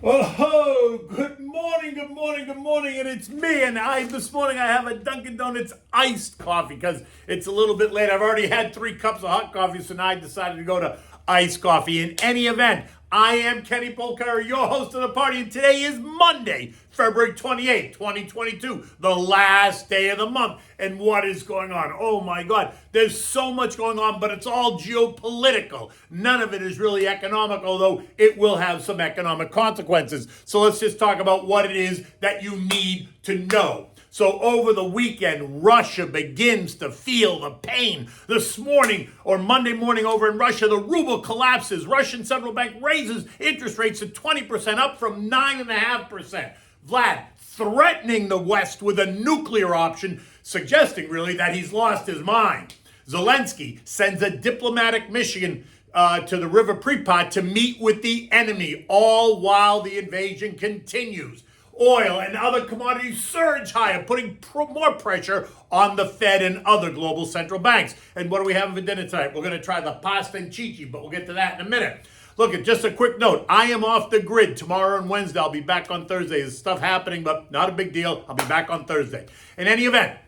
Oh, good morning, good morning, good morning, and it's me. And this morning I have a Dunkin' Donuts iced coffee because it's a little bit late. I've already had 3 cups of hot coffee, so now I decided to go to iced coffee. In any event, I am Kenny Polkar, your host of the party, and today is Monday, February 28th, 2022, the last day of the month. And what is going on? Oh my God, there's so much going on, but it's all geopolitical. None of it is really economic, although it will have some economic consequences. So let's just talk about what it is that you need to know. So over the weekend, Russia begins to feel the pain. This morning, or Monday morning over in Russia, the ruble collapses. Russian central bank raises interest rates to 20%, up from 9.5%. Vlad threatening the West with a nuclear option, suggesting really that he's lost his mind. Zelensky sends a diplomatic mission to the River Pripyat to meet with the enemy, all while the invasion continues. Oil and other commodities surge higher, putting more pressure on the Fed and other global central banks. And what do we have for dinner tonight? We're going to try the pasta and Cecci, but we'll get to that in a minute. Look, just a quick note. I am off the grid tomorrow and Wednesday. I'll be back on Thursday. There's stuff happening, but not a big deal. I'll be back on Thursday. In any event,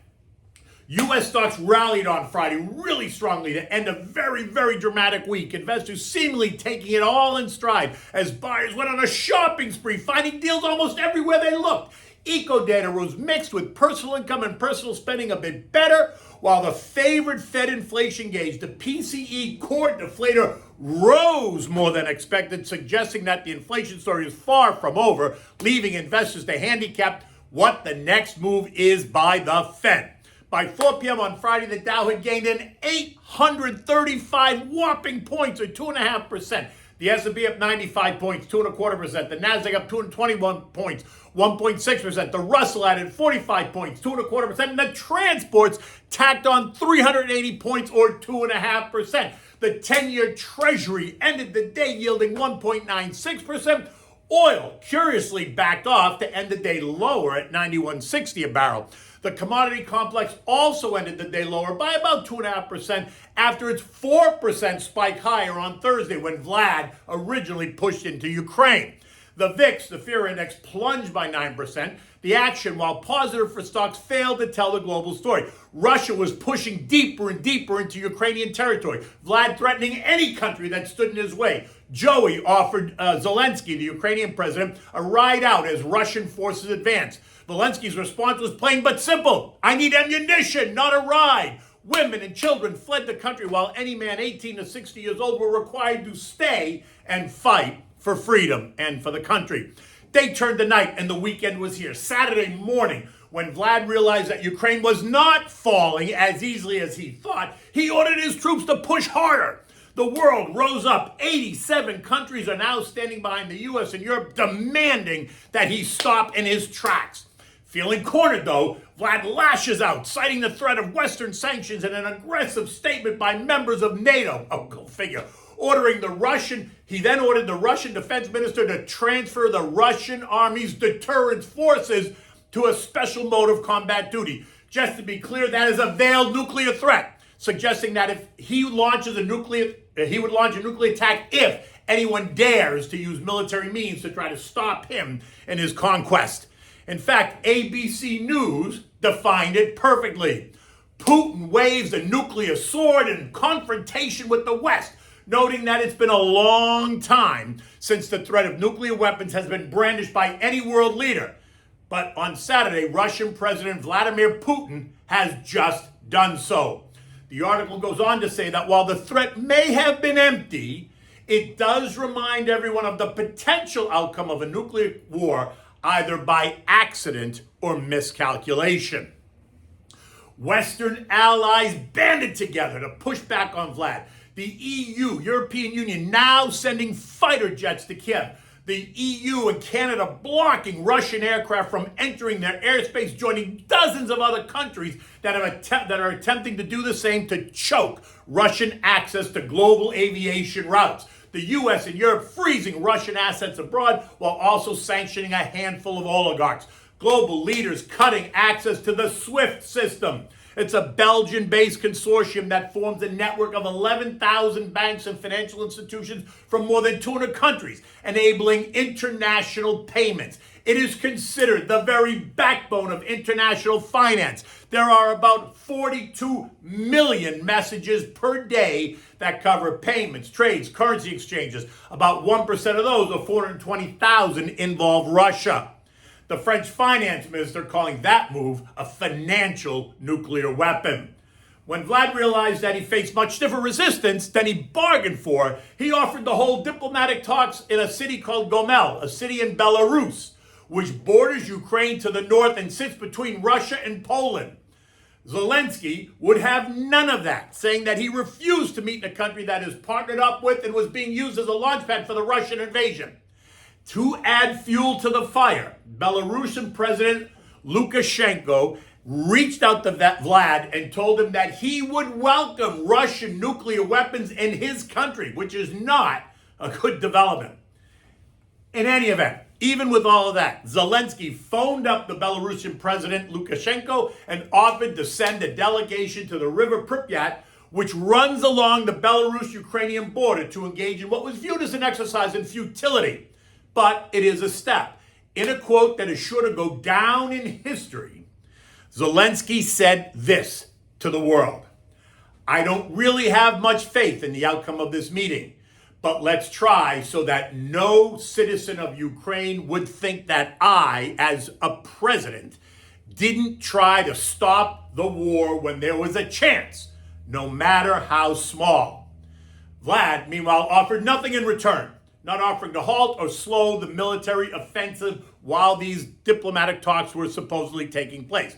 U.S. stocks rallied on Friday really strongly to end a very, very dramatic week. Investors seemingly taking it all in stride as buyers went on a shopping spree, finding deals almost everywhere they looked. Eco data was mixed with personal income and personal spending a bit better, while the favorite Fed inflation gauge, the PCE core deflator, rose more than expected, suggesting that the inflation story is far from over, leaving investors to handicap what the next move is by the Fed. By 4 p.m. on Friday, the Dow had gained an 835 whopping points, or 2.5%. The S&P up 95 points, 2.25%. The Nasdaq up 221 points, 1.6%. The Russell added 45 points, 2.25%. And the transports tacked on 380 points, or 2.5%. The 10-year Treasury ended the day yielding 1.96%. Oil curiously backed off to end the day lower at $91.60 a barrel. The commodity complex also ended the day lower by about 2.5% after its 4% spike higher on Thursday when Vlad originally pushed into Ukraine. The VIX, the fear index, plunged by 9%. The action, while positive for stocks, failed to tell the global story. Russia was pushing deeper and deeper into Ukrainian territory, Vlad threatening any country that stood in his way. Joey offered Zelensky, the Ukrainian president, a ride out as Russian forces advanced. Zelensky's response was plain but simple: I need ammunition, not a ride. Women and children fled the country, while any man 18 to 60 years old were required to stay and fight for freedom and for the country. Day turned to night and the weekend was here. Saturday morning, when Vlad realized that Ukraine was not falling as easily as he thought, he ordered his troops to push harder. The world rose up. 87 countries are now standing behind the U.S. and Europe, demanding that he stop in his tracks. Feeling cornered, though, Vlad lashes out, citing the threat of Western sanctions and an aggressive statement by members of NATO. Oh, go figure. He then ordered the Russian defense minister to transfer the Russian army's deterrence forces to a special mode of combat duty. Just to be clear, that is a veiled nuclear threat, suggesting that if he would launch a nuclear attack if anyone dares to use military means to try to stop him in his conquest. In fact, ABC News defined it perfectly. Putin waves a nuclear sword in confrontation with the West, noting that it's been a long time since the threat of nuclear weapons has been brandished by any world leader. But on Saturday, Russian President Vladimir Putin has just done so. The article goes on to say that while the threat may have been empty, it does remind everyone of the potential outcome of a nuclear war, either by accident or miscalculation. Western allies banded together to push back on Vlad. The EU, European Union, now sending fighter jets to Kiev. The EU and Canada blocking Russian aircraft from entering their airspace, joining dozens of other countries that are attempting to do the same to choke Russian access to global aviation routes. The U.S. and Europe freezing Russian assets abroad while also sanctioning a handful of oligarchs. Global leaders cutting access to the SWIFT system. It's a Belgian-based consortium that forms a network of 11,000 banks and financial institutions from more than 200 countries, enabling international payments. It is considered the very backbone of international finance. There are about 42 million messages per day that cover payments, trades, currency exchanges. About 1% of those, or 420,000, involve Russia. The French finance minister calling that move a financial nuclear weapon. When Vlad realized that he faced much stiffer resistance than he bargained for, he offered to hold diplomatic talks in a city called Gomel, a city in Belarus, which borders Ukraine to the north and sits between Russia and Poland. Zelensky would have none of that, saying that he refused to meet in a country that is partnered up with and was being used as a launchpad for the Russian invasion. To add fuel to the fire, Belarusian President Lukashenko reached out to Vlad and told him that he would welcome Russian nuclear weapons in his country, which is not a good development. In any event, even with all of that, Zelensky phoned up the Belarusian President Lukashenko and offered to send a delegation to the river Pripyat, which runs along the Belarus-Ukrainian border, to engage in what was viewed as an exercise in futility. But it is a step. In a quote that is sure to go down in history, Zelensky said this to the world: "I don't really have much faith in the outcome of this meeting, but let's try so that no citizen of Ukraine would think that I, as a president, didn't try to stop the war when there was a chance, no matter how small." Vlad, meanwhile, offered nothing in return, not offering to halt or slow the military offensive while these diplomatic talks were supposedly taking place.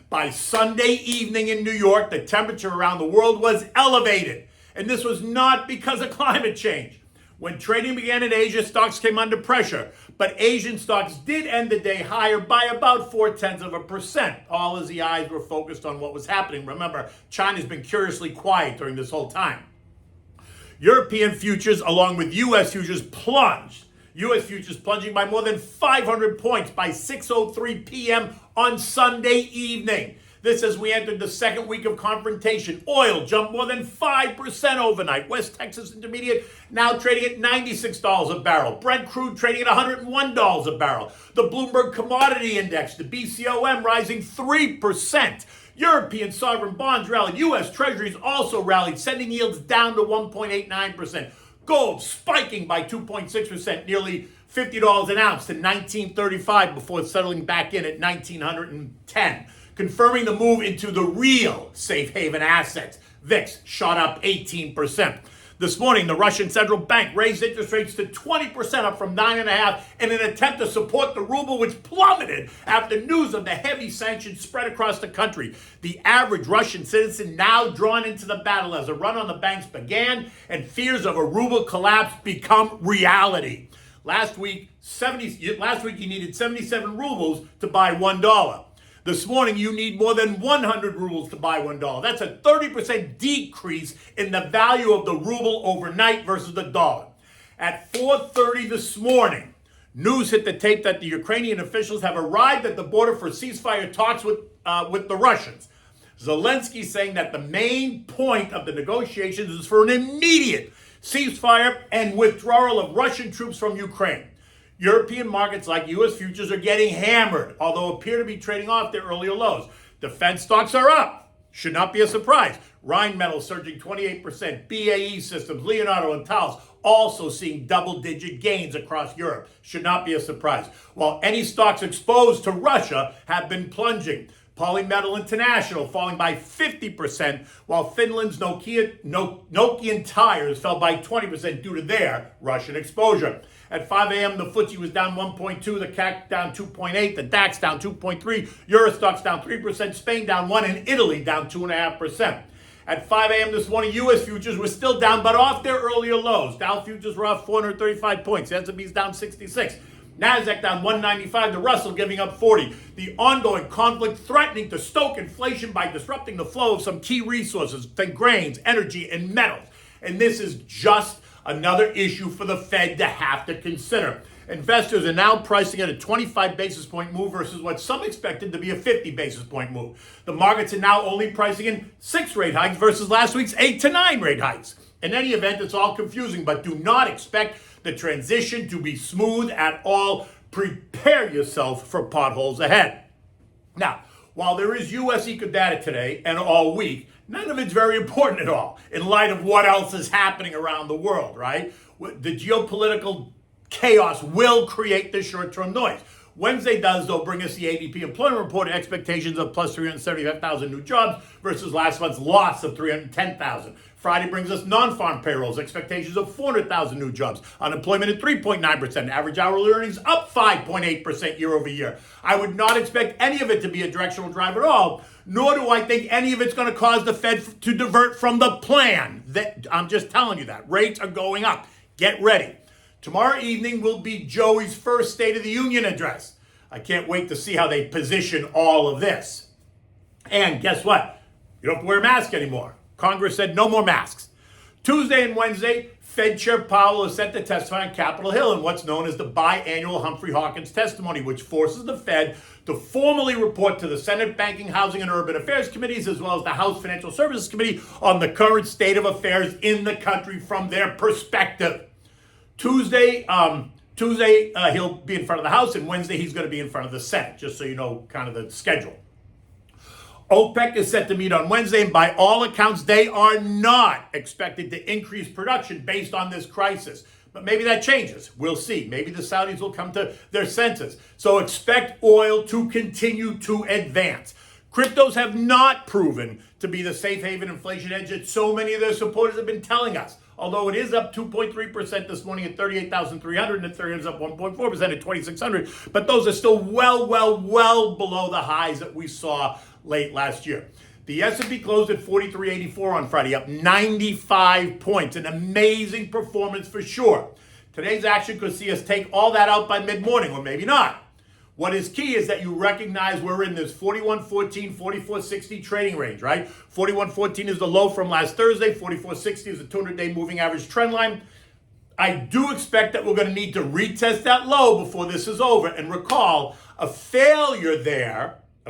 By Sunday evening in New York, the temperature around the world was elevated. And this was not because of climate change. When trading began in Asia, stocks came under pressure. But Asian stocks did end the day higher by about 0.4%, all as the eyes were focused on what was happening. Remember, China's been curiously quiet during this whole time. European futures, along with U.S. futures, plunged. U.S. futures plunging by more than 500 points by 6:03 p.m. on Sunday evening. This as we entered the second week of confrontation. Oil jumped more than 5% overnight. West Texas Intermediate now trading at $96 a barrel. Brent crude trading at $101 a barrel. The Bloomberg Commodity Index, the BCOM, rising 3%. European sovereign bonds rallied. U.S. Treasuries also rallied, sending yields down to 1.89%. Gold spiking by 2.6%, nearly $50 an ounce to $19.35 before settling back in at $1,910. Confirming the move into the real safe haven assets. VIX shot up 18%. This morning, the Russian central bank raised interest rates to 20%, up from 9.5%, in an attempt to support the ruble, which plummeted after news of the heavy sanctions spread across the country. The average Russian citizen now drawn into the battle as a run on the banks began and fears of a ruble collapse become reality. Last week you needed 77 rubles to buy $1. This morning, you need more than 100 rubles to buy $1. That's a 30% decrease in the value of the ruble overnight versus the dollar. At 4:30 this morning, news hit the tape that the Ukrainian officials have arrived at the border for ceasefire talks with the Russians. Zelensky saying that the main point of the negotiations is for an immediate ceasefire and withdrawal of Russian troops from Ukraine. European markets like U.S. futures are getting hammered, although appear to be trading off their earlier lows. Defense stocks are up. Should not be a surprise. Rheinmetall surging 28%. BAE Systems, Leonardo, and Thales also seeing double-digit gains across Europe. Should not be a surprise. While any stocks exposed to Russia have been plunging. Polymetal International falling by 50%, while Finland's Nokian Tires fell by 20% due to their Russian exposure. At 5 a.m., the FTSE was down 1.2, the CAC down 2.8, the DAX down 2.3, Eurostoxx down 3%, Spain down 1%, and Italy down 2.5%. At 5 a.m. this morning, U.S. futures were still down, but off their earlier lows. Dow futures were off 435 points. The S&P's down 66. NASDAQ down 195, the Russell giving up 40. The ongoing conflict threatening to stoke inflation by disrupting the flow of some key resources, think grains, energy, and metals. And this is just Another issue for the Fed to have to consider. Investors are now pricing in a 25 basis point move versus what some expected to be a 50 basis point move. The markets are now only pricing in 6 rate hikes versus last week's 8 to 9 rate hikes. In any event, it's all confusing, but do not expect the transition to be smooth at all. Prepare yourself for potholes ahead. Now, while there is U.S. eco data today and all week, none of it's very important at all in light of what else is happening around the world, right? The geopolitical chaos will create this short-term noise. Wednesday does, though, bring us the ADP employment report expectations of plus 375,000 new jobs versus last month's loss of 310,000. Friday brings us non-farm payrolls, expectations of 400,000 new jobs. Unemployment at 3.9%. Average hourly earnings up 5.8% year over year. I would not expect any of it to be a directional drive at all, nor do I think any of it's going to cause the Fed to divert from the plan. I'm just telling you that. Rates are going up. Get ready. Tomorrow evening will be Joey's first State of the Union address. I can't wait to see how they position all of this. And guess what? You don't have to wear a mask anymore. Congress said no more masks. Tuesday and Wednesday, Fed Chair Powell is set to testify on Capitol Hill in what's known as the biannual Humphrey Hawkins testimony, which forces the Fed to formally report to the Senate Banking, Housing, and Urban Affairs Committees, as well as the House Financial Services Committee, on the current state of affairs in the country from their perspective. Tuesday, he'll be in front of the House, and Wednesday he's going to be in front of the Senate, just so you know kind of the schedule. OPEC is set to meet on Wednesday, and by all accounts, they are not expected to increase production based on this crisis. But maybe that changes. We'll see. Maybe the Saudis will come to their senses. So expect oil to continue to advance. Cryptos have not proven to be the safe haven inflation hedge that so many of their supporters have been telling us. Although it is up 2.3% this morning at 38,300, and Ethereum is up 1.4% at 2,600. But those are still well below the highs that we saw late last year. The S&P closed at 4384 on Friday, up 95 points. An amazing performance for sure. Today's action could see us take all that out by mid-morning, or maybe not. What is key is that you recognize we're in this 41.14, 44.60 trading range, right? 41.14 is the low from last Thursday. 44.60 is the 200-day moving average trend line. I do expect that we're going to need to retest that low before this is over. And recall, a failure at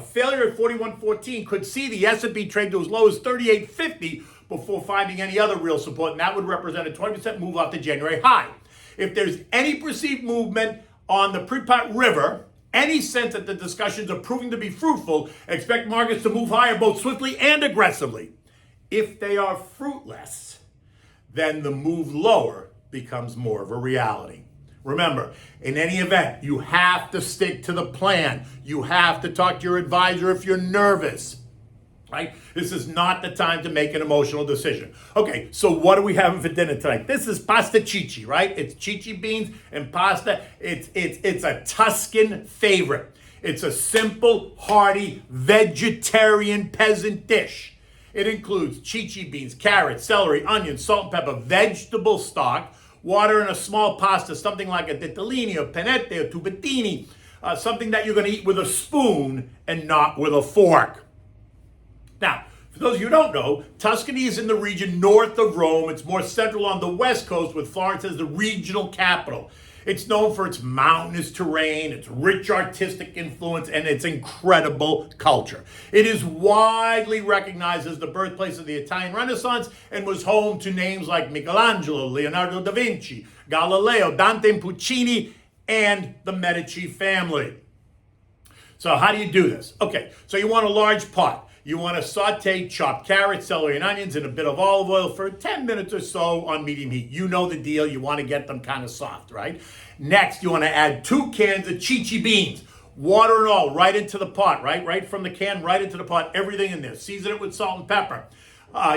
41.14 could see the S&P trade to as low as 38.50 before finding any other real support, and that would represent a 20% move off the January high. If there's any perceived movement on the Pripyat River, any sense that the discussions are proving to be fruitful, expect markets to move higher both swiftly and aggressively. If they are fruitless, then the move lower becomes more of a reality. Remember, in any event, you have to stick to the plan. You have to talk to your advisor if you're nervous, right? This is not the time to make an emotional decision. Okay, so what are we having for dinner tonight? This is pasta Cecci, right? It's Cecci beans and pasta. It's a Tuscan favorite. It's a simple, hearty, vegetarian peasant dish. It includes Cecci beans, carrots, celery, onions, salt and pepper, vegetable stock, water, and a small pasta, something like a ditalini or panette or tubettini, something that you're going to eat with a spoon and not with a fork. Now, for those of you who don't know, Tuscany is in the region north of Rome. It's more central on the west coast, with Florence as the regional capital. It's known for its mountainous terrain, its rich artistic influence, and its incredible culture. It is widely recognized as the birthplace of the Italian Renaissance and was home to names like Michelangelo, Leonardo da Vinci, Galileo, Dante, and Puccini, and the Medici family. So how do you do this? Okay, so you want a large pot. You want to saute chopped carrots, celery, and onions in a bit of olive oil for 10 minutes or so on medium heat. You know the deal. You want to get them kind of soft, right? Next, you want to add 2 cans of Cecci beans, water and all, right into the pot, right? Right from the can, right into the pot, everything in there. Season it with salt and pepper.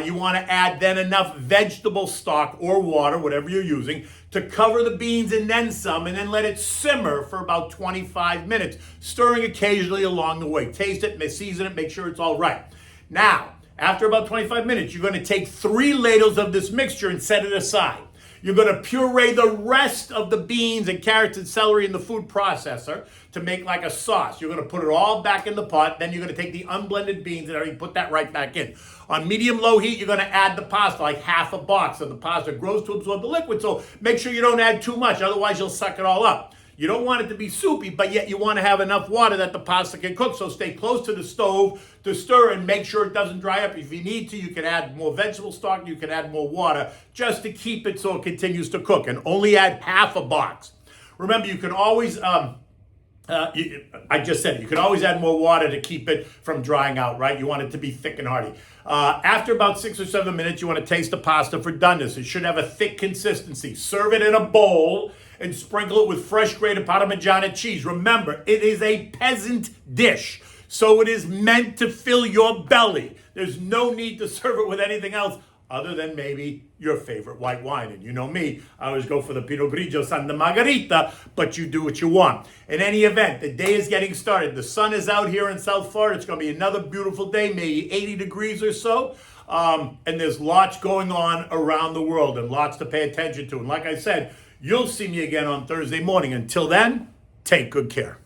You want to add then enough vegetable stock or water, whatever you're using, to cover the beans and then some, and then let it simmer for about 25 minutes, stirring occasionally along the way. Taste it, season it, make sure it's all right. Now, after about 25 minutes, you're going to take 3 ladles of this mixture and set it aside. You're going to puree the rest of the beans and carrots and celery in the food processor to make like a sauce. You're going to put it all back in the pot. Then you're going to take the unblended beans and everything, put that right back in. On medium-low heat, you're going to add the pasta, like half a box, so the pasta grows to absorb the liquid. So make sure you don't add too much, otherwise you'll suck it all up. You don't want it to be soupy, but yet you want to have enough water that the pasta can cook. So stay close to the stove to stir and make sure it doesn't dry up. If you need to, you can add more vegetable stock. You can add more water just to keep it so it continues to cook. And only add half a box. Remember, you can always, I just said it, you can always add more water to keep it from drying out, right? You want it to be thick and hearty. After about 6 or 7 minutes, you want to taste the pasta for doneness. It should have a thick consistency. Serve it in a bowl and sprinkle it with fresh grated Parmigiana cheese. Remember, it is a peasant dish, so it is meant to fill your belly. There's no need to serve it with anything else other than maybe your favorite white wine. And you know me, I always go for the Pinot Grigio Santa Margherita, but you do what you want. In any event, the day is getting started. The sun is out here in South Florida. It's going to be another beautiful day, maybe 80 degrees or so. And there's lots going on around the world and lots to pay attention to. And like I said, you'll see me again on Thursday morning. Until then, take good care.